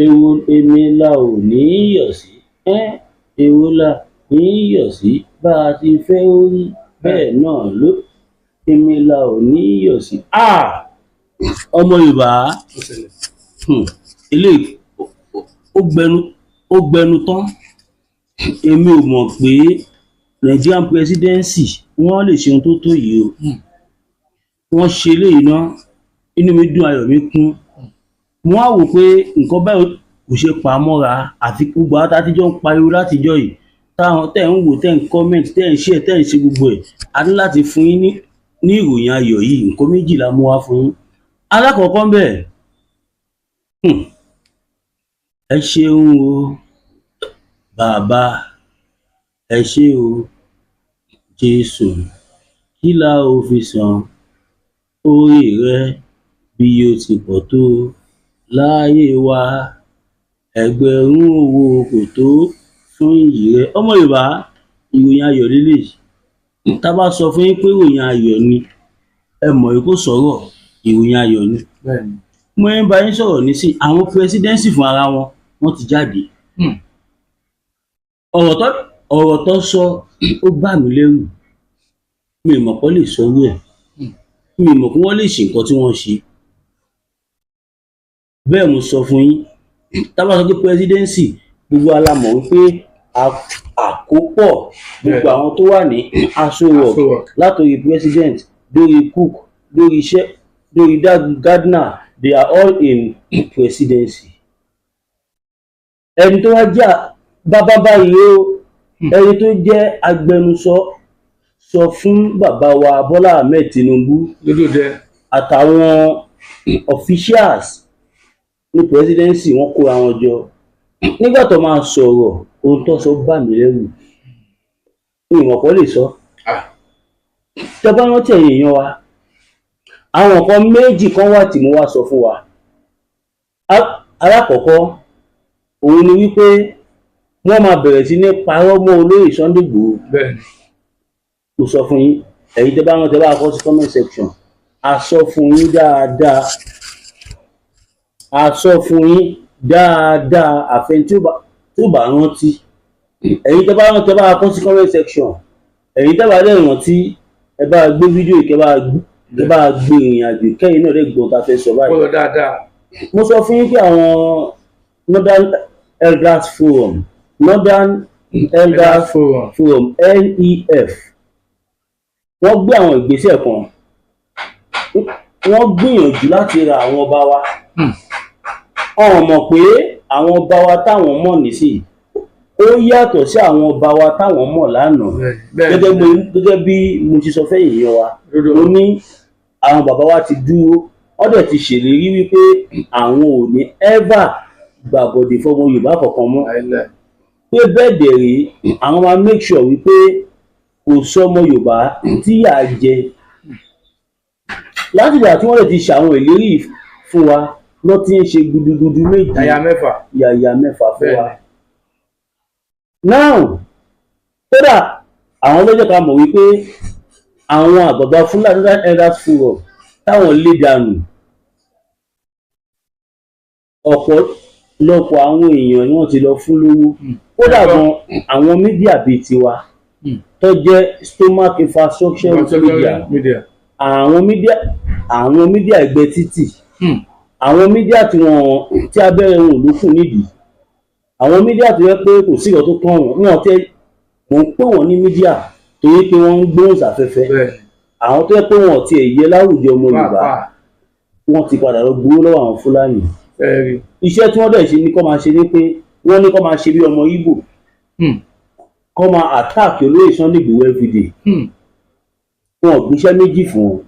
èwo èmi la ò ní yọ̀ sí èwo la ní yọ̀ sí bá a ti fẹ́ ó rí bẹ́ẹ̀ náà ló èmi la ò ní yọ̀ sí. Ọmọ Yorùbá eléyìí ó gbẹnu tán. Èmi ò mọ̀ pé Nigerian presidency wọ́n lè ṣe ohun tó tó yìí o. Wọ́n ṣe eléyìí náà, inú mi dùn, ayọ̀ mi kún. Mo wá wò pé nǹkan báyìí kò ṣe pa mọ́ra, àfi gbogbo àwọn tátíjọ́ ń pariwo látijọ́ yìí, táwọn tẹ̀ ń wò, tẹ̀ ń comment, tẹ̀ ń share, tẹ̀ ń ṣe gbogbo ẹ̀. A ní láti fún yín ní ìròyìn ayọ̀ yìí. Nǹkan méjì la mú wá fún yín. Alákọ̀ọ́kọ́ ńbẹ̀, ẹ ṣeun o bàbá, ẹ ṣé o Jésù, kí la ó fi san oore rẹ bí ó ti pọ̀ tó láyé wa, ẹgbẹ̀rún owó kò tó fún iyì rẹ. Ọmọ Yorùbá, ìròyìn ayọ̀ leléyìí. Tá bá sọ fún yín pé ìròyìn ayọ̀ ni, ẹ mọ̀ pé kò sọ̀rọ̀, ìròyìn ayọ̀ ni. Mo ń bá yín sọ̀rọ̀ nísìnyí, àwọn presidency fún ara wọn, wọ́n ti jáde. Ọ̀rọ̀ tó sọ ó bà mí lẹ́rù. Mi ò mọ̀ pé wọ́n lè sọrú ẹ̀. Mi ò mọ̀ pé wọ́n lè ṣe nǹkan tí wọ́n ṣe. Bẹ́ẹ̀ mo sọ fún yín, tá bá sọ pé presidency, gbogbo wa la mọ̀ wípé àkópọ̀ gbogbo àwọn tó wà ní Aso Rock, látòrí president lórí Cook, lórí iṣẹ́, lórí Gardner, they are all in presidency. Ẹni tó wá jẹ́ bàbá báyìí o, ẹni tó jẹ́ agbẹnusọ sọ fún bàbá wa Bọ́lá Ahmed Tinubu àtàwọn officials ní presidency, wọ́n kóra wọn jọ. Nígbà tó máa sọ̀rọ̀, ohun tó sọ bà mí lẹ́rù. Mi ò mọ̀ pé ó lè sọ. Tẹ́ bá rántí ẹ̀yin èèyàn wa, àwọn nǹkan méjì kan wà tí mo wá sọ fún wa. Alákọ̀ọ́kọ́, òun ni wípé wọ́n máa bẹ̀rẹ̀ sí ní parọ́ mọ́ olóyè Sunday Igboho. Mo sọ fún yín, ẹ̀yin tẹ́ bá rántí, tẹ́ bá kọ sí comment section, a sọ fún yín dáadáa. A sọ fún yín dáadáa, àfẹn tí ó bá rántí. Ẹ̀yin tẹ́ bá rántí, tẹ́ bá kọ sí comment section. Ẹ̀yin tẹ́ bá dẹ̀ rántí, ẹ bá gbé fídíò yìí, kẹ́ bá gbé ìrìn àjò, kẹ́yìn náà lè gbọ́n tá a fẹ́ sọ báyìí. Mo sọ fún yín pé àwọn Northern Elders Forum, NEF, wọ́n gbé àwọn ìgbésẹ̀ kan. Wọ́n gbìyànjú láti ra àwọn ọba wa. Wọ́n mọ̀ pé àwọn ọba wa táwọn mọ̀ nísìnyí ó yàtọ̀ sí àwọn ọba wa táwọn mọ̀ lánàá. Gẹ́gẹ́ bí mo ti sọ fẹ́yìn èèyàn wa, mo ní àwọn bàbá wa ti dúró, wọ́n dẹ̀ ti ṣèlérí wípé àwọn ò ní ever gbàbọ̀dè fọmọ Yorùbá kankan mọ́. Pé bẹ́ẹ̀ dẹ̀ rí, àwọn máa make sure wípé kò sọmọ Yorùbá tí yà á jẹ. Láti ìgbà tí wọ́n lè ti ṣàwọn ìlérí fún wa, lọ́ ti ń ṣe gudugudu méje, yàyà mẹ́fà fún wa. Now, kódà àwọn ló jẹ́ ká mọ̀ wípé àwọn àgbààgbà Fúlàní Elders Forum táwọn lé dànù, ọ̀pọ̀lọpọ̀ àwọn èèyàn ni wọ́n ti lọ fún lówó. Kódà gan àwọn mídíà bíi tiwa tó jẹ́ stomach infrastructure media, àwọn mídíà ẹgbẹ́ títì, àwọn mídíà tí abẹ́rẹ́ wọn ò lókùn nídìí, àwọn mídíà tó yẹ pé kò sí ìkan tó kàn wọ́n tẹ́ wọ́n pè wọ́n ní mídíà torí pé wọ́n ń gbóhùn sáfẹ́fẹ́. Àwọn tó yẹ pé wọ́n ti ẹ̀yẹ láwùjọ ọmọ Yorùbá, wọ́n ti padà lọ gbowó lọ́wọ́ àwọn Fúlàní. Iṣẹ́ tí wọ́n dẹ̀ ṣe ní kọ́ máa ṣe ní pé wọ́n ní kọ́ máa ṣe bí ọmọ Ìgbò, kọ́ máa attack olóyè Sunday Igboho everyday. Wọn ò gbéṣẹ́ méjì fún wọn.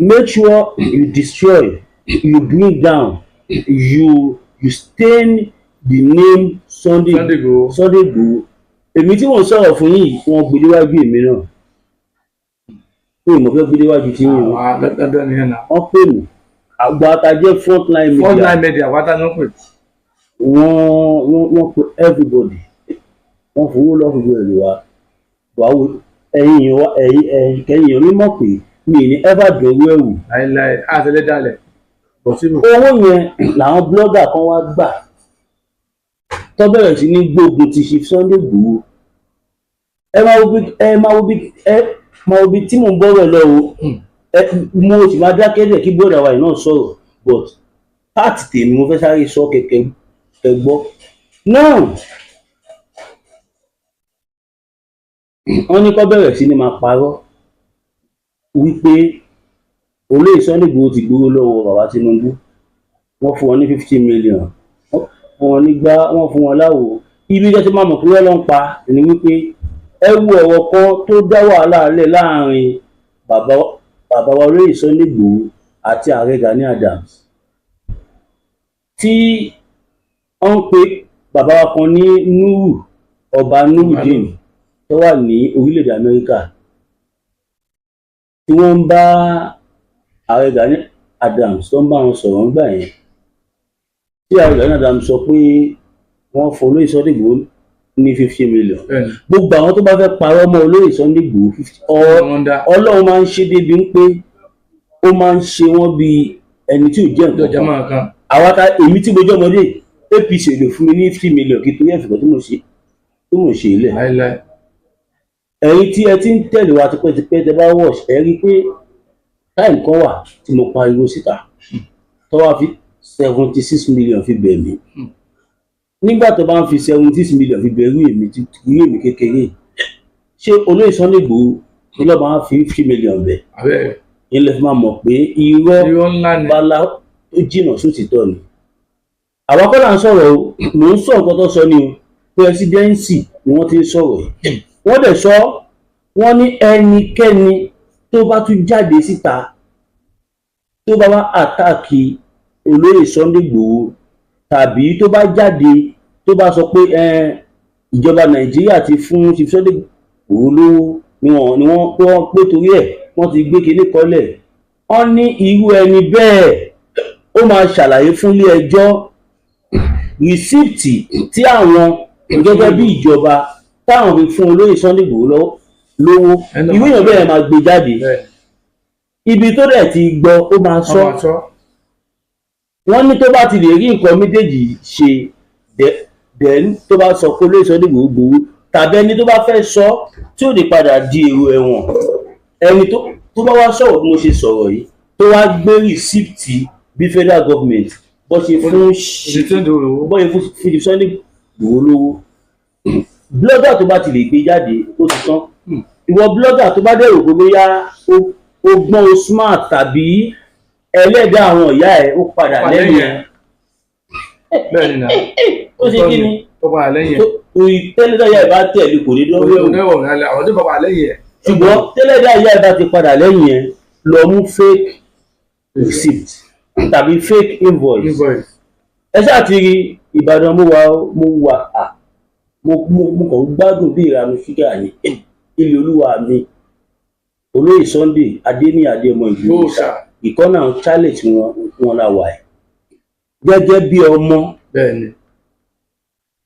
Make sure you destroy, you bring down, you stain the name Sunday Igboho. Èmi tí wọ́n sọ̀rọ̀ fún yìí, wọ́n gbé déwájú èmi náà. Pé mo fẹ́ gbé déwájú tí yìí wọ́n pè mí. Àgbà àtàjẹ́ frontline media wátá ló pè. Wọ́n pe everybody. Wọ́n fowó lọ́fọ̀ọ́ ẹ̀lú wa. Wàá ẹ̀yin mi mọ̀ pé mi ní ever dọ̀wọ́ ẹ̀wù. Àtẹlẹ́dàlẹ̀. owó yẹn làwọn blogger kan wá gbà tó bẹ̀rẹ̀ sí ní gbógun ti Chief Sunday Igboho. ẹ máa wo bí tí mò ń bọ̀rọ̀ lọ o, mo sì máa dákẹ́ dẹ̀ kí bọ́dà wa yìí náà sọ̀rọ̀, but páàtì tèmi mo fẹ́ sáré sọ kẹ̀kẹ́ gbọ́ náà. wọ́n ní kó bẹ̀rẹ̀ sí ní máa parọ́ wípé olóyè Sunday Igboho ti gbowó lọ́wọ́ bàbá Tinubu, wọ́n fún wọn ní 50 million, wọ́n fún wọn nígbà, wọ́n fún wọn láwo. Ibi jẹ́ tí máa mọ̀ pé wọ́n lọ ń pa ni wípé ẹ wo ọ̀rọ̀ kan tó dá wàhálà lẹ̀ láàrin bàbá wa olóyè Sunday Igboho àti ààrẹ Gani Adams, tí wọ́n ń pe bàbá wa kan ní Nuhu, ọba Nurudeen tó wà ní orílẹ̀-èdè Amẹ́ríkà, tí wọ́n ń bá ààrẹ Gani Adams tó ń bá wọn sọ̀rọ̀ ńgbà yẹn, tí ààrẹ Gani Adams sọ pé wọ́n fún olóyè Sunday Igboho ní 50 million. Gbogbo àwọn tó bá fẹ́ parọ́ mọ́ olóyè Sunday Igboho Ọlọ́run máa ń ṣe débi ń pé ó máa ń ṣe wọ́n bí ẹni tí ò jẹ́ nǹkan kan. àwa ta èmi tí mo jẹ́ ọmọdé APC lè fún mi ní 50 million kí torí ẹ̀fẹ̀ tí mo ṣe ilẹ̀. ẹ̀yin tí ẹ ti ń tẹ̀lé wa tipẹ́tipẹ́ tẹ bá wọ̀ṣ ẹ rí i pé táìmù kan wà tí mo pariwo síta tó wá fi 76 million fi bẹ̀ mí. nígbà tó bá ń fi 76 million fi bẹ̀rù èmi tí kì í èmi kékeré, ṣé olóyè Sunday Igboho ló lọ́ọ́ máa fi 50 million bẹ̀? ilẹ̀ fi máa mọ̀ pé irọ́ bala tó jìnnà sótìtọ́ ni. àwa kọ́ là ń sọ̀rọ̀ o, mò ń sọ nǹkan tó sọ ni o, pírẹsidẹ́ǹsì ni wọ́n ti ń sọ̀rọ̀ yìí. wọ́n dẹ̀ sọ, wọ́n ní ẹnikẹ́ni tó bá tún jáde síta tó bá wá àtàkì olóyè Sunday Igboho, tàbí tó bá jáde tó bá sọ pé ìjọba Nàìjíríà ti fún Chief Sunday Igboho lówó ni wọ́n pé torí ẹ̀ wọ́n ti gbé kinní kọ́lẹ̀, wọ́n ní irú ẹni bẹ́ẹ̀ ó máa ṣàlàyé fún ilé ẹjọ́ rìsíìtì tí àwọn gẹ́gẹ́ bí ìjọba táwọn fi fún olóyè Sunday Igboho lówó, irú èèyàn bẹ́ẹ̀ máa gbé jáde. ibi tó dẹ̀ ti gbọ́ ó máa sọ. wọ́n ní tó bá ti lè rí nǹkan méjèèjì ṣe then tó bá sọ pé olóyè Sunday Igboho gbowó, tàbí ẹni tó bá fẹ́ sọ tí ò ní padà di èrò ẹ̀wọ̀n, ẹni tó bá wá sọ̀rọ̀ bí mo ṣe sọ̀rọ̀ yìí tó wá gbé rìsíìtì bí federal government bó ṣe fún Chief Sunday Igboho lówó, blogger tó bá ti lè gbé jáde ó ti tán. ìwọ blogger tó bá dẹ̀rò pé bóyá ó gbọ́n o smart tàbí ẹlẹ́dàá àwọn ìyá ẹ̀ ó padà lẹ́yìn ẹ̀. ó ṣe kí ni tẹ́lẹ̀dàá ìyá ẹ̀ bá tẹ̀lé kò ní dánwó ẹ̀wò. ṣùgbọ́n tẹ́lẹ̀dàá ìyá ẹ̀ bá ti padà lẹ́yìn ẹ̀ lọ mú fake receipt tàbí fake invoice. ẹ ṣáà ti rí Ìbàdàn mo kàn gbádùn bí ìranu ṣúgà ní ilé olúwa mi olóyè Sunday Adéníyì Adéyẹmọ Ìgbòho ìkọ́nà challenge wọn la wà ẹ̀ gẹ́gẹ́ bí ọmọ.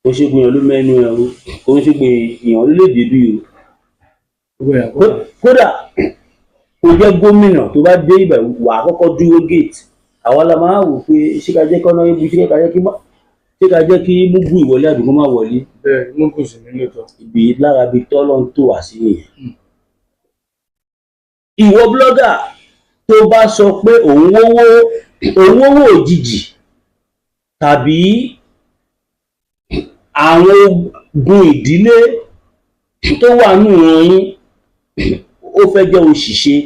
kò ṣe gbìyànjú mẹ́nu ẹ̀rọ, kò ṣe gbìyànjú lédè bí o. kódà kò jẹ́ gómìnà tó bá dé ibẹ̀ wà á kọ́kọ́ dúró gate, àwa la máa wò pé ṣé ká jẹ́ kọ́nà ibi, ṣé ká jẹ́ kí Mugu ìwọlé àdúgbò má wọlé. Mugu sì nílò tán. ibi lára bíi tọ́lọ́ ń tò wá sí nìyẹn. ìwọ blogger tó bá sọ pé òun wówó òjijì tàbí àwọn ogun ìdílé tó wà nù wọn yín ó fẹ́ jẹ́ òṣìṣẹ́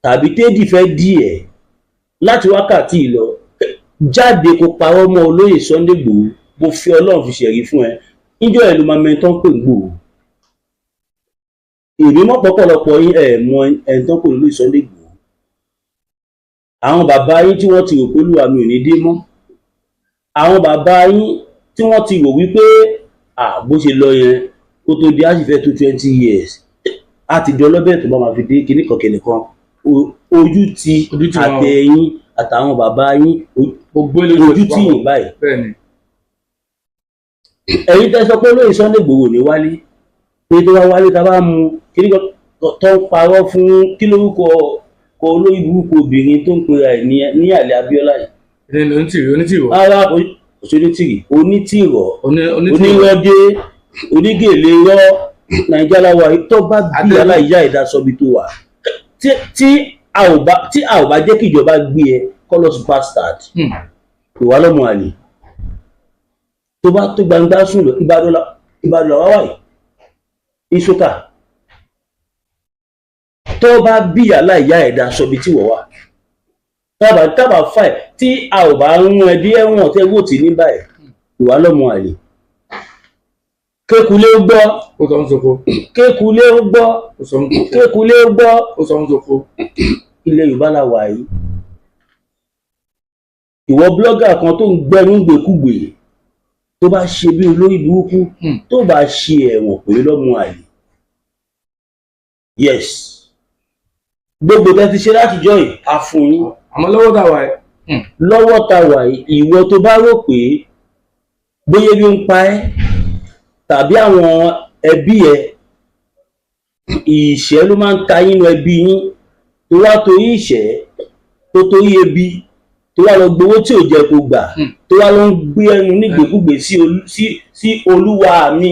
tàbí téèdì fẹ́ dì ẹ́ láti wákàtí lọ jáde kó parọ́ mọ́ olóyè Sunday Igboho, mo fi Ọlọ́run fi ṣẹ̀rí fún ẹ níjọ́ ẹ̀ ló máa mẹ́ni tó ń pè Igboho. èmi mọ̀ pọ̀pọ̀lọpọ̀ yín ẹ̀ mọ ẹni tó ń pè olóyè Sunday Igboho. àwọn bàbá yín tí wọ́n ti rò pé Olúwa mi ò ní dé mọ́, àwọn bàbá yín tí wọ́n ti rò wípé bó ṣe lọ yẹn kó tó di àṣìfẹ́ tó 20 years á ti di ọlọ́bẹ̀ tó bá máa fi dé kíní kan kẹ̀lẹ̀ kan ojú ti àtẹ̀yìn àtàwọn bàbá yín ojú tí yìí báyìí. ẹ̀yin tẹ́ sọ pé olóyè Sunday Igboho ní wálé, pé tó wá wálé tá a bá mú kíní kan tó ń parọ́ fún kí lórúkọ olórí burúkú obìnrin tó ń pera ẹ̀ ní Àlẹ́ Abíọ́lá yìí. onítìrọ̀. ara kò sí onítìrì onítìrọ̀ onírọ́dé onígèlè rọ́ nàìjíríà láwa tó bá bí aláìyá ẹ̀dá sọ́bi tó wà tí a ò bá jẹ́ kí ìjọba gbé ẹ colours bastard ìwà lọ́mọ àlè tó bá tó gbangba sùn lọ Ìbàdàn làwa wà yìí ìṣókà tó bá bí aláìyá ẹ̀dá sọ́bi tí wọ́n wà tábà fà ẹ̀ tí a ò bá rún ẹbí ẹ̀wọ̀n tẹ́wọ́ tì ní báyìí ìwà lọ́mọ àlè kékulé ó gbọ́ ó sọ ń soko. kékulé ó gbọ́ ó sọ ń soko. kékulé ó gbọ́ ó sọ ń soko. ilẹ̀ Yorùbá la wà yìí ìwọ blọ́gà kan tó ń gbẹnu gbèkúgbè tó bá ṣe bí olórí burúkú tó bá ṣe ẹ̀wọ̀n pé lọ́mọ àlè yes gbogbo tẹ́ ti ṣe látijọ́ yìí a fún yín àmọ́ lọ́wọ́ tá a wà yìí. lọ́wọ́ tá a wà yìí ìwọ tó bá rò pé bóyá bí ó ń pa ẹ́ tàbí àwọn ẹbí ẹ ìṣẹ́ ló máa ń ta yín lọ ẹbí yín tó wá torí ìṣẹ́ tó torí ebi tó wá lọ gbowó tí ò jẹ kó gbà tó wá lọ ń gbé ẹnu nígbèkúgbè sí olúwa mi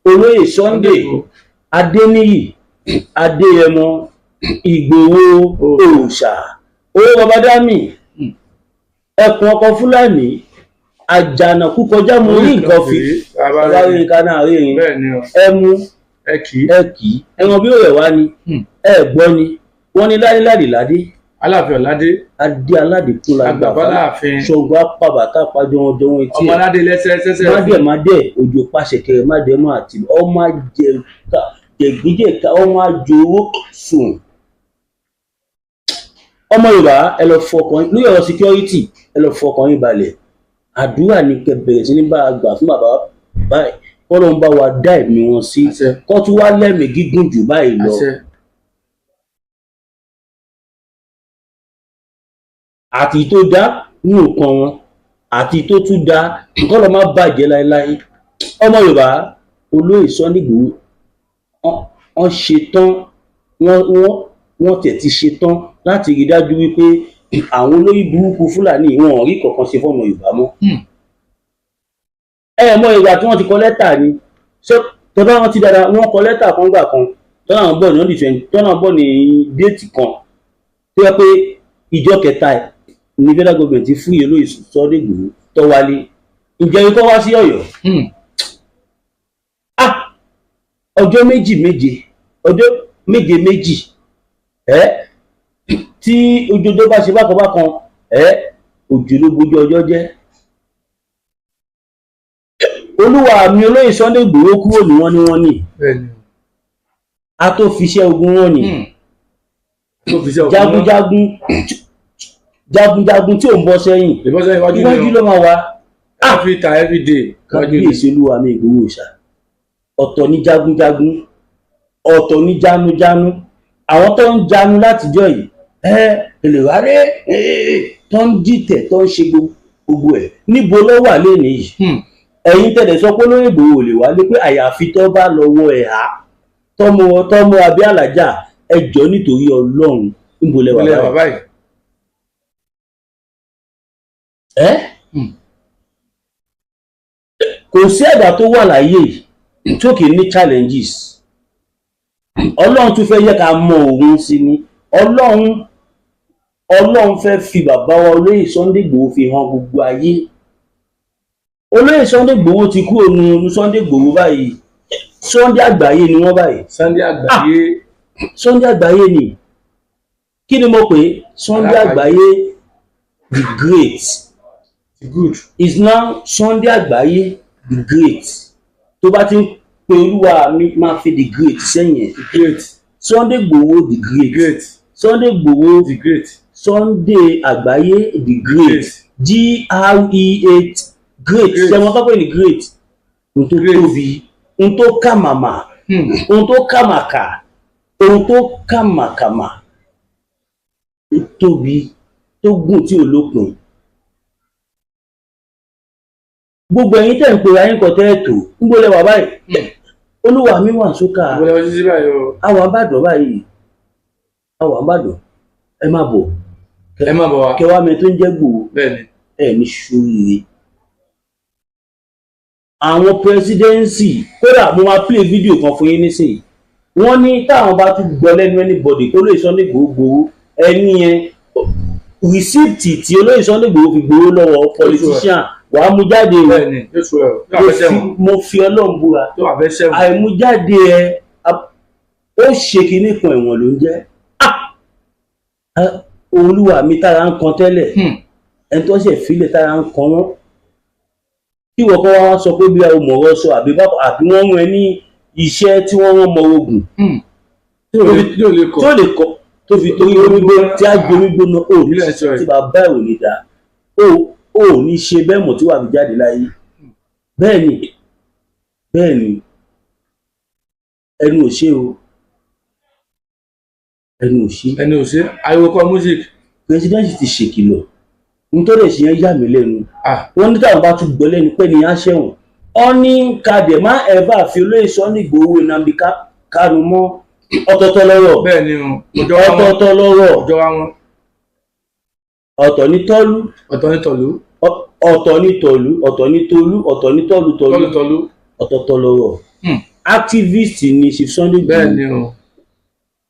olóyè Sunday Adéníyì Adéyẹmọ Ìgbòho òòṣà owó babádámì ẹkùn ọkọ Fúlàní àjànàkú kọjá mo rí nǹkan fi ọlárin kaná rírin ẹmu ẹkì ẹran bí ó rẹ̀ wá ni ẹ gbọ́ ni wọ́n ní ládé Aláàfin Ọ̀ládé adé aládé kú la gbà Aláàfin Ṣàngó apàbàtà pàjọ wọn jọwọn etí ọmọ aládé lẹ́sẹ̀ẹ́sẹ̀ mádẹ òjò pàṣẹkẹrẹ mádẹmọ àti ọmọ jẹgbíjẹka ọmọ àjòwò sùn ọmọ Yorùbá ẹ lọ fọkàn lórí ọ̀rọ̀ security ẹ lọ fọkàn yín balẹ̀ àdúrà ní kẹ́ bẹ̀rẹ̀ sí ní bá a gbà fún bàbá báyìí kọ́ ló ń bá wa dá ẹ̀mí wọn sí kọ́ tún wá lẹ́mìí gígùn jù báyìí lọ. àti tó dá nínú nǹkan wọn àti tó tún dá kọ́ ló má bàjẹ́ láéláé ọmọ Yorùbá olóyè Sunday Igboho wọ́n ṣetán wọ́n tẹ̀ ti ṣetán láti rí dájú wípé àwọn olórí burúkú Fúlàní wọn ò rí kankan ṣe fọmọ Yorùbá mọ́. ẹ mọ ìgbà tí wọ́n ti kọ lẹ́tà ni tọ́lá wọn ti dára wọ́n kọ lẹ́tà kan gbà kan tọ́lá wọn bọ̀ ní ọdún 20 tọ́lá wọn bọ̀ ní déètì kan tó yẹ pé ìjọ kẹta ní federal government fún yẹn lóye Sunday Igboho tó wálé ǹjẹ́ ikọ́ wá sí Ọ̀yọ́ ọjọ́ méje tí ojoojú bá ṣe bákan òjò ló bójú ọjọ́ jẹ́ olúwa mi olóyè Sunday Igboho kúrò ní wọ́n ní a tó fiṣẹ́ ogun wọn ni jagunjagun tí ò ń bọ́ sẹ́yìn iwájú ló máa wá kábíyèsí olúwa mi Ìgbòho ṣá ọ̀tọ̀ ní jagunjagun ọ̀tọ̀ ní jánujánu àwọn tó ń jánu látijọ́ yìí èlèwáré tó ń dìtẹ̀ tó ń ṣe gbogbo ẹ̀ níbo ló wà lẹ́nu yìí ẹ̀yin tẹ̀lé sọ pé olóyè Ìgbòho lè wálé pé àyàfi tó bá lọ́wọ́ ẹ̀há tọ́mọ abẹ́ àlàjá ẹjọ́ nítorí Ọlọ́run níbo lẹ wà báyìí. kò sí ẹ̀dá tó wà láyé tó kì í ní challenges Ọlọ́run tún fẹ́ yẹ ká mọ òun sí ni Ọlọ́run fẹ́ fi bàbá wa olóyè Sunday Igboho fi hàn gbogbo ayé olóyè Sunday Igboho ti kú òun Sunday Igboho báyìí Sunday àgbáyé ni wọ́n báyìí Sunday àgbáyé ni kí ni mo pè Sunday àgbáyé the great is now Sunday àgbáyé the great tó bá ti ń pe olúwa mi máa fi the great sẹ́yìn Sunday Igboho the great Sunday Igboho the great Sunday àgbáyé the great GREAT great ṣẹ́wọ́n tó pè ní great ohun tó tóbi ohun tó kàmàmà ohun tó kàmàkà ohun tó kàmàkàmà tó tóbi tó gùn tí ò lópin. gbogbo ẹ̀yin tẹ̀ ń pè ayé nǹkan tẹ́ẹ̀tò ń gbọ́lẹ̀ wà báyìí olúwa mi wà sókà àwọn àbàdàn báyìí àwọn àbàdàn ẹ má bọ̀ ẹ má bọ̀ wá kẹwàá mi tó ń jẹ́ Ìgbòho bẹ́ẹ̀ ni ẹ̀ ní ṣoríire. Àwọn pírẹsidẹ́ǹsì kódà mo máa play fídíò kan fún yín nísìnyí wọ́n ní táwọn bá tún gbọ́ lẹ́nu anybody kó lóye Sunday Igboho gbowó ẹni yẹn rìsíìtì tí olóyè Sunday Igboho fi gbowó lọ́wọ́ politician wàá mú jáde o. bẹ́ẹ̀ ni yóò sọ ẹ̀ yóò àfẹ́ sẹ́wọ̀n mo fi Ọlọ́run búra yóò àfẹ́ sẹ́wọ̀n àìmújáde ẹ ó ṣe kinní kan ẹ̀wọ̀n ló ń jẹ́ olúwa mi tára ń kan tẹ́lẹ̀ ẹni tó ṣe fílẹ̀ tára ń kan wọ́n kí wọ́n kọ́ wá sọ pé bí a ò mọ̀rọ̀ sọ àbí wọ́n rán ẹ ní iṣẹ́ tí wọ́n rán mọ ogun tí ó lè kọ́ tó fi torí onígbó tí a gbé onígbóná ó ní tí bàbá ẹ̀ ò ní dá ó ní ṣe bẹ́ẹ̀ mọ̀ tí wàá fi jáde láyé bẹ́ẹ̀ ni ẹnu ò ṣe o ẹni ò ṣe ariwo kọ music. pírẹsidẹ́ǹtì ti ṣèkìlọ̀ nítorí èsì yẹn yà mí lẹ́nu wọ́n ní táwọn bá tún gbọ́ lẹ́nu pé ní àṣẹ̀wọ̀n wọ́n ní kadẹ̀ má ẹ̀fà fi olóyè Sunday Igboho Nnamdi Kanu mọ́ ọ̀tọ̀ọ̀tọ̀ lọ́rọ̀ bẹ́ẹ̀ ni ọ̀tọ̀ọ̀tọ̀ lọ́rọ̀ ọjọ́ wa wọn ọ̀tọ̀ ní tọ́lú ọ̀tọ̀ ní tọ̀lú ọ̀tọ̀ ní tọ̀lú ọ̀tọ̀ ní tolú ọ̀tọ̀ ní tọ́lú ọ̀tọ̀ọ̀tọ̀ lọ́rọ̀ activist ni Chief Sunday Igboho bẹ́ẹ̀ ni o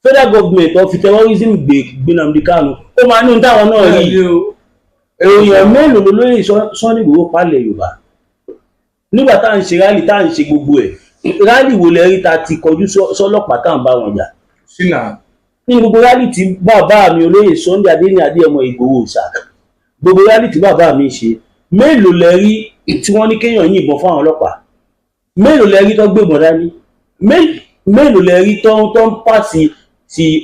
federal government of terrorism gbé Nnamdi Kanu ó máa ní ohun táwọn náà rí èèyàn mélòó ló lóye Sunday Igboho palẹ̀ Yorùbá nígbà tá à ń ṣe rálì tá à ń ṣe gbogbo ẹ̀ rálì wo lẹ rí ta ti kọjú sọ́lọ́pàá tá à ń bá wọn jà sínà ní gbogbo rálì tí bàbá mi olóyè Sunday Adéyẹmọ Ìgbòho ṣá gbogbo rálì tí bàbá mi ṣe mélòó lẹ rí tí wọ́n ní kéèyàn yìnbọn fáwọn ọlọ́pàá mélòó lẹ rí tó gbébọn dání mélòó lẹ rí tó ń pàṣẹ tí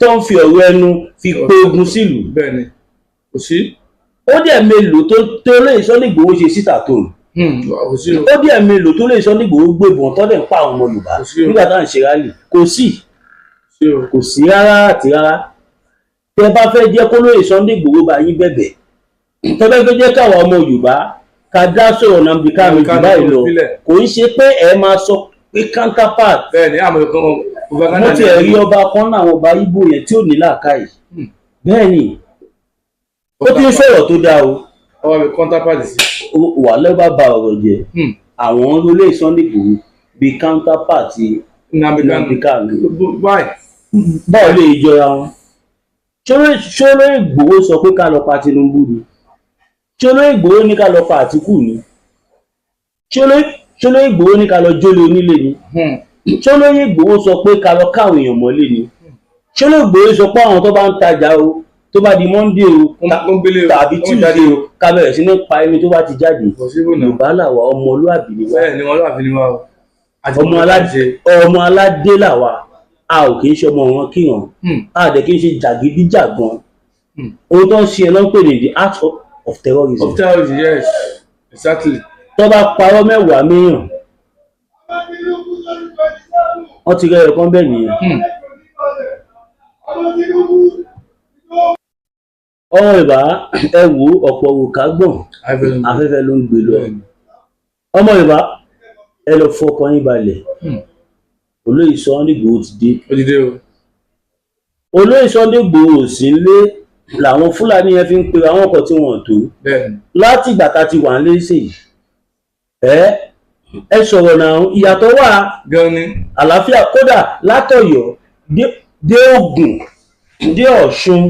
tó ń fi ọ̀rọ̀ ẹnu fi pe ogun sílùú bẹ́ẹ̀ ni kò sí ó dẹ̀ mélòó tó lè Sunday Igboho ṣe síta tó ó dẹ̀ mélòó tó lè Sunday Igboho gbébọn tó dẹ̀ ń pa àwọn ọmọ Yorùbá nígbà tá à ń ṣe rálì kò sí rárá àti rárá tẹ bá fẹ́ jẹ́ kó lóye Sunday Igboho bá yín bẹ̀bẹ̀ tẹ bá fẹ́ jẹ́ káwa ọmọ Yorùbá ká dá sọ̀rọ̀ Nnamdi Kanu jù báyìí lọ kò ń ṣe pé ẹ máa sọ pé counterpart bẹ́ẹ̀ ni àmọ́ mo ti rí ọba kan náà àwọn ọba Ìgbò yẹn tí ò ní làákàyè bẹ́ẹ̀ ni ó ti ń sọ̀rọ̀ tó dáa o ọwọ́ mi counterpart sí wà lẹ́bàá ba ọ̀rọ̀ jẹ́ àwọn olóyè Sunday Igboho bíi counterpart Nnamdi Kanu báwo lè jọra wọn ṣé olóyè Igboho sọ pé ká lọ pa Tinubu ni ṣé olóyè Igboho ní ká lọ pa Àtíkù ni ṣé olóyè Igboho ní ká lọ jólè onílé ni ṣé olóyè Igboho sọ pé ká lọ káwọn èèyàn mọ́lé ni ṣé olóyè Igboho sọ pé àwọn tó bá ń tajà o tó bá di Monday o tàbí Tuesday o ká bẹ̀rẹ̀ sí ní pa ẹni tó bá ti jáde Yorùbá làwa ọmọlúàbí ni wá ọmọ aládé làwa a ò kì í ṣe ọmọ wọn kíyàn a dẹ̀ kì í ṣe jàgídíjàgan ohun tó ń ṣe ẹ ló ń pè ní the act of terrorism. Yes, exactly. tó bá parọ́ mẹ́wàá míyàn wọ́n ti rẹ́ ẹ̀kan bẹ́ẹ̀ nìyẹn. ọmọ Yorùbá ẹ wo ọ̀pọ̀ òrùka gbọ̀n afẹ́fẹ́ ló ń gbé lọ. ọmọ Yorùbá ẹ lọ fọkàn yín balẹ̀ olóyè Sunday Igboho ti dé. olóyè Sunday Igboho sí nílé làwọn Fúlàní yẹn fi ń pe àwọn ọkọ̀ tí wọ́n tó láti ìgbà tá a ti wà ń lé sí ẹ sọ̀rọ̀ náà ìyàtọ̀ wà àlàáfíà kódà látọ̀yọ́ dé Ògùn dé Ọ̀ṣun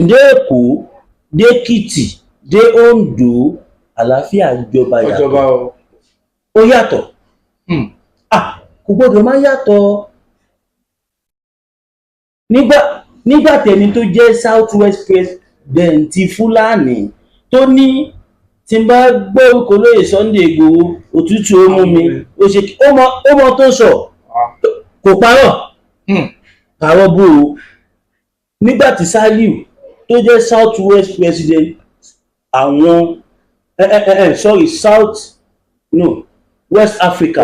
dé Èkó dé Èkìtì dé Oǹdó àlàáfíà jọba yàtọ̀ ó yàtọ̀ kò gbọdọ̀ má yàtọ̀ nígbà tẹni tó jẹ́ South West President Fúlàní tó ní tí n bá gbọ́ orúkọ lóye Sunday Igboho òtútù ó mú mi ó mọ tó sọ kò parọ́ bó o nígbà tí Saliu tó jẹ́ South West President àwọn West Africa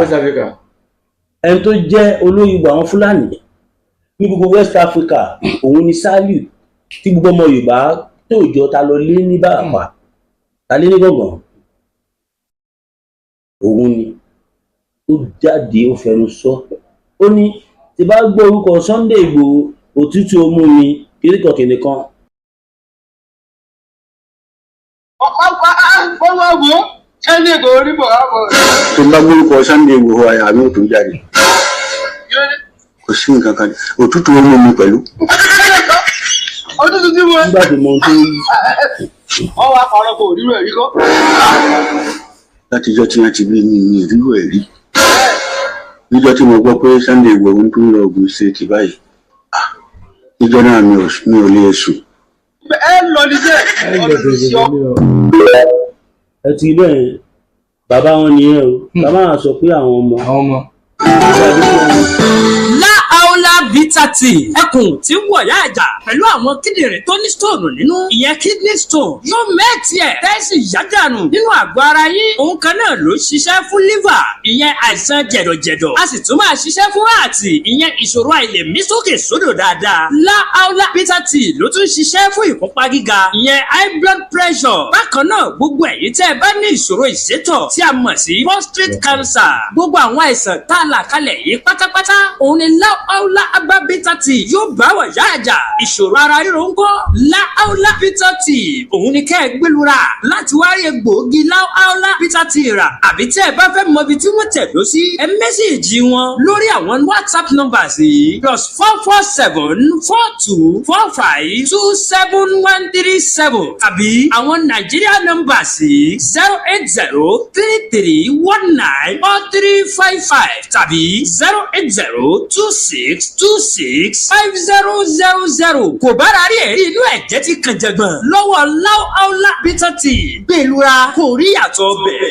ẹni tó jẹ́ olórí ìbò àwọn Fúlàní ní gbogbo West Africa òun ni Saliu tí gbogbo ọmọ Yorùbá tó jọ ta lọ lé ní Bàràpá ta lé ní gbọ̀ngàn òun ni ó jáde ó fẹnu sọ ó ní tí bá gbọ́ orúkọ Sunday Igboho òtútù ó mú mi kìnìkan wo Sunday Igboho rí bọ̀ wá bọ̀. tó bá gbórúkọ Sunday Igboho àyà mi ò tó jáde kò sí nǹkan kan òtútù ó mú mi pẹ̀lú. Òtútù tí mo. nígbà tí mo tó Ọwọ́ àpárọ̀ kò rírò ẹ̀rí kọ́. látijọ́ tí wọ́n ti bí mi ìrírò ẹ̀ rí níjọ́ tí mo gbọ́ pé Sunday Igboho ń tún lọ Ògùn State báyìí níjọ́ náà mi ò lè sùn. Ẹ lọ ní sẹ́ ọdún sí ọ. ẹ ti bẹ́ẹ̀ bàbá wọn nìyẹn o bàbá wọn sọ pé àwọn ọmọ. Láàólá Bitter Tea ẹkùn tí ń wọ̀yá àjà pẹ̀lú àwọn kíndìnrín tó ní stone nínú ìyẹn kidney stone yóò mẹ́ẹ̀tì ẹ̀ tẹ́sí yájànù nínú àgọ́ ara yín òun kan náà ló ṣiṣẹ́ fún liver ìyẹn àìsàn jẹ̀dọ̀jẹ̀dọ̀ a sì tún máa ṣiṣẹ́ fún ààtì ìyẹn ìṣòro àìlèmí sókè sódò dáadáa. Láàólá Bitter Tea ló tún ṣiṣẹ́ fún ìfúnpá gíga ìyẹn high blood pressure bákan náà gbogbo ẹ̀yin tẹ́ ẹ bá ní ìṣòro ìsétọ̀ tí a mọ̀ sí prostate cancer gbogbo àwọn àìsàn tá a là kalẹ̀ yìí pátápátá òun ni Láàólá Bitter Tea yóò bá wọ̀ yá àjà ìṣòro ara ríro ń kọ́ Láàólá Bitter Tea òun ni kẹ́ ẹ gbẹlura láti wá rí egbòogi Láàólá Bitter Tea rà àbí tẹ́ ẹ bá fẹ́ mọ ibi tí wọ́n tẹ̀dó sí ẹ mẹ́sẹ̀jì wọn lórí àwọn WhatsApp numbers yìí +44742452737 tàbí àwọn Nigeria numbers yìí 08033194355 tàbí 08026265000 kò bára rí ẹ̀rí inú ẹ̀jẹ̀ ti kàn jẹ̀gbọ̀n lọ́wọ́ Láàólá Bitter Tea gbẹ̀lura kò rí yàtọ̀ bẹ̀.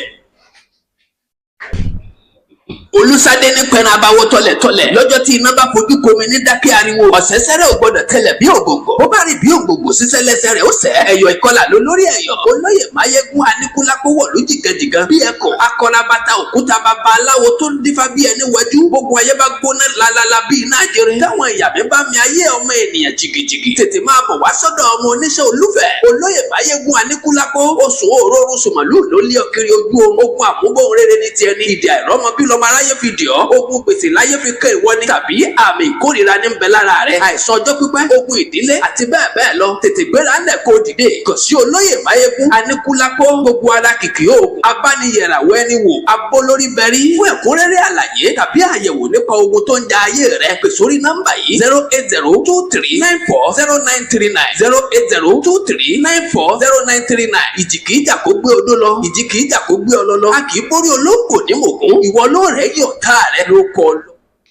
Olúsadé ní pẹ̀rẹ̀ abawó tọ̀lẹ̀tọ̀lẹ̀ lọ́jọ́ tí iná bá fojú komi ní dákẹ́ ariwo ọ̀sẹ̀sẹ̀rẹ̀ ò gbọ́dọ̀ tẹ̀lẹ̀ bí ògòǹgò ó bá rí bí ògòǹgò sísẹ́lẹsẹ̀ rẹ̀ ó sẹ́ ẹ̀yọ̀ ìkọlà ló lórí ẹ̀yọ̀ olóyè máyégún aníkúlápówọ̀ ló jìgànjìgàn bí ẹ̀kọ́ akọlabata òkúta bàbá aláwo tó ń dífá bí ẹni wẹjú gbogbo ayé bá gbóná lalala bí iná àjẹrẹ táwọn ìyàmí bá mi ayé ọmọ ènìyàn jìgìjìgì tètè máa bọ̀ wá sọ́dọ̀ ọmọ oníṣẹ́ olúfẹ̀ olóyè máyégún aníkúlápó oṣù òróró sùmọ̀lú ló lé ọkiri ojú ogun àmúbọ̀n rere ní tiẹ̀ ní ìdí àìrọ́mọ bí lọ́mọ aráyé fi dì ọ́ ogun pèsè láyé fi kẹ́ ìwọ ni tàbí àmì ìkórìíra ní bẹ lára rẹ àìsàn ọjọ́ pípẹ́ ogun ìdílé àti bẹ́ẹ̀ bẹ́ẹ̀ lọ tètè gbéra ńlẹ̀ kó dìde kàn sí olóyè máyégún aníkúlápó gbogbo ara kìkì oògùn abániyẹ̀ràwọ̀ ẹni wò abólórí bẹ̀rí fún ẹ̀kúnrẹ́rẹ́ àlàyé tàbí àyẹ̀wò nípa ogun tó ń ja ayé rẹ pè sórí nọ́mbà yìí 08023940939 08023940939 ìjì kìí jà kó gbé odó lọ ìjì kìí jà kó gbé ọlọ lọ a kìí borí olóńgbò ní mògún ìwọ ló rẹ yóò tá rẹ ló kọ lọ.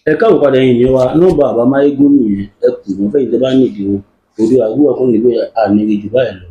ẹ káwọn padà yìí ni wa nọ́mbà bàbá máyégún nìyẹn ẹ kù wọn fẹyìntì bá nìdí wọn orí àgbúwà fún ìlú àníríjù báyìí lọ.